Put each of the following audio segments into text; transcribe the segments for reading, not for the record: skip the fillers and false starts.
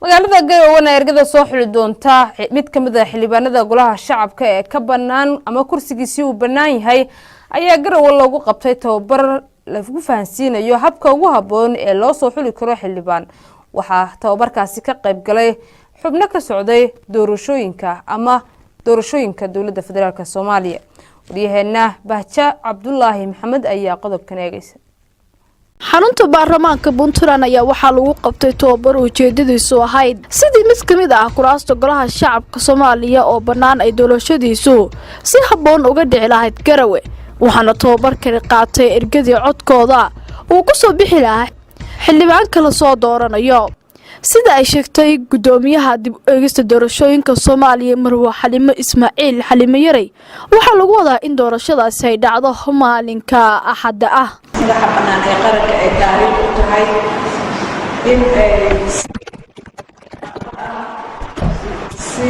magaalada Garowe ergada soo xuli doonta mid kamid ah xildhibaanada golaha shacabka ee ka banaan ama kursigiisii uu banaan yahay ayaa Garowe lagu qabtay tababar lagu fahansiinayo habka ugu haboon ee loo soo xuli karo xildhibaan. waxaa tababarkaasi ka qayb galay xubno ka socday doorashooyinka dawladda federaalka Soomaaliya. wariyaheena Bahja Cabdullaahi Maxamed ayaa qodobkan eegaysa. xarunta baarlamaanka Puntland ayaa waxaa lagu qabtay tababar ujeedadiisu ahayd sidii mid kamid ah kuraasta golaha shacabka Soomaaliya oo banaan ay doorashadiisu si haboon uga dhici lahayd Garowe. waxaana tababarkan qaatay ergadii codkooda uu ku soo bixi lahaa xildhibaan kala soo dooranayo. sida ay sheegtay gudoomiyaha dib u eegista doorashooyinka Soomaaliya Marwo Xalimo Ismaaciil Xalimo Yaray, waxaa lagu wadaa in doorashadaasi ay dhacdo maalinka Axadda ah. madaxa banaan ee qaranka ay taariikh u tahay in ay si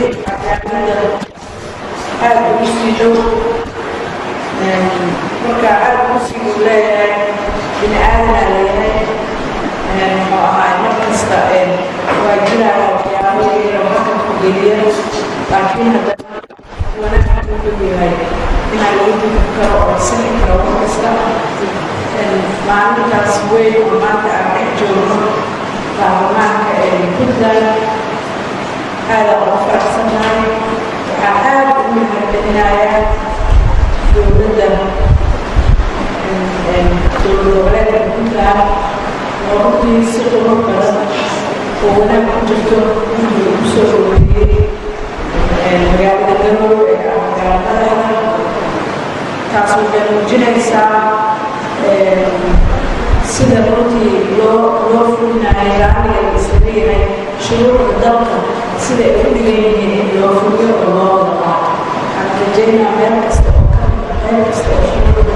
aad u sii dhow marka aad u sii leeyahay bini aadana leeyahay oo ahay markasta waa jiraan waxyaabihii halkan ku geliya laakiin haddana wanaag u yahay inaa lagu dukan karo oo sini karo markasta maalintaas weyn oo maanta aan ka joogno baarlamaanka Puntland aad ugu faraxsanahay. waxaan aad ugu mahadcelinayaa dowladda goboleedka Puntland oo runtii si qurux badan oo wanaag ku jirto inuu ugu soo dhaweeyey magaalada Garowe ee magaalada taas waxay muujinaysaa sida runtii loo fulinayo raaliga isleeyahay shuruucda dalka sida ay u dhigan yihiin in loo fuliyo oo loo wada qaato. waxaan rajaynayaa meel kasta oo shuruucda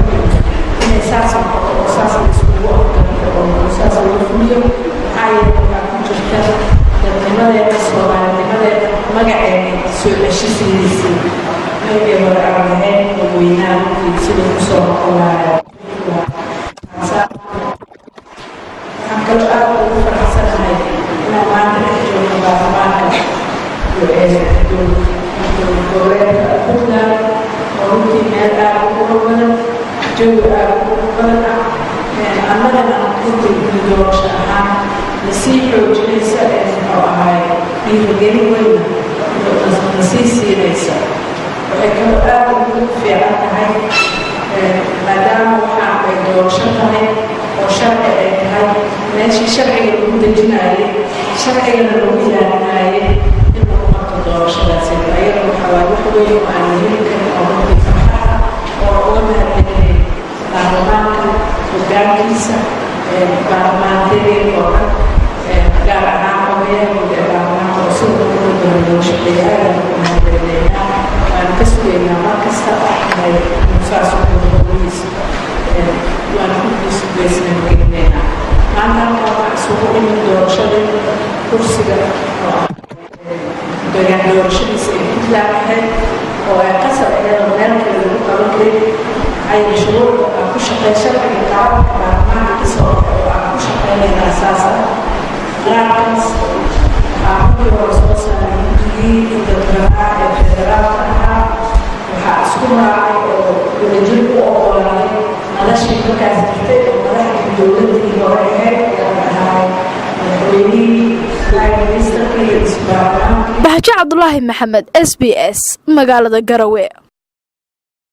inay saas noqoto oo saas isugu afgarto oo saas loo fuliyo. maxaa yeelay waxaa ku jirta dadnimadeeda soomaalinimadeeda magaceeda soo ceshisidiisii magacii hore aan lahayn oo weynaa sida kusoo noqonayo. waxaan kaloo aad ugu faraxsanahay inaan maanta ka joogno baarlamaanka goboleedka Puntland oo runtii meel aad ugu badan jawi aad ugu badan ah annagana runtii doorasho ahaan lasii xoojinaysa oo ahay dhiirigelin weyn lasii siinaysa. waxay kaloo aad ugu fiican tahay maadaama waxaan ay doorasho tahay oo sharci ay tahay meeshii sharciga lagu dejinayay sharcigana lagu ilaalinayay in lagu qabto doorashadaasi. ayada waxaa waaye wax weyn oo aan la heli karin oo runtii farxad ah oo uga mahadcelinay baarlamaanka hoggaankiisa baarlamaanteedii oo dhan gaar ahaan odayaashooda ee baarlamaanka oo sida ugu badan loo shaqeeya aad ugu mahadcelinaynaa. waan ka sugaynaa mar kasta saas waan ku isugeysanayna maanta waxaan isugu imid doorashada kursiga oo deegaan doorashadiisa ay Puntland ahayd oo ay qasab ahayd meel kale lagu qaban karin. ay shuruucda aan ku shaqeyn sharciga qaranka baarlamaanka soo oo aan ku shaqeynayna asaasa qaraarkaas aan ku soo saaray guddigii dadweynaha ee federaalka ahaa waxaa isku raacay oo wadajir u oggolaaday madashii markaas jirtay oo madaxdii dowladdii hore ahayd oo ahay madaxweynihii prime ministerkii iyo isbaarlamaanka. Bahja Cabdullaahi Maxamed, SBS, magaalada Garowe.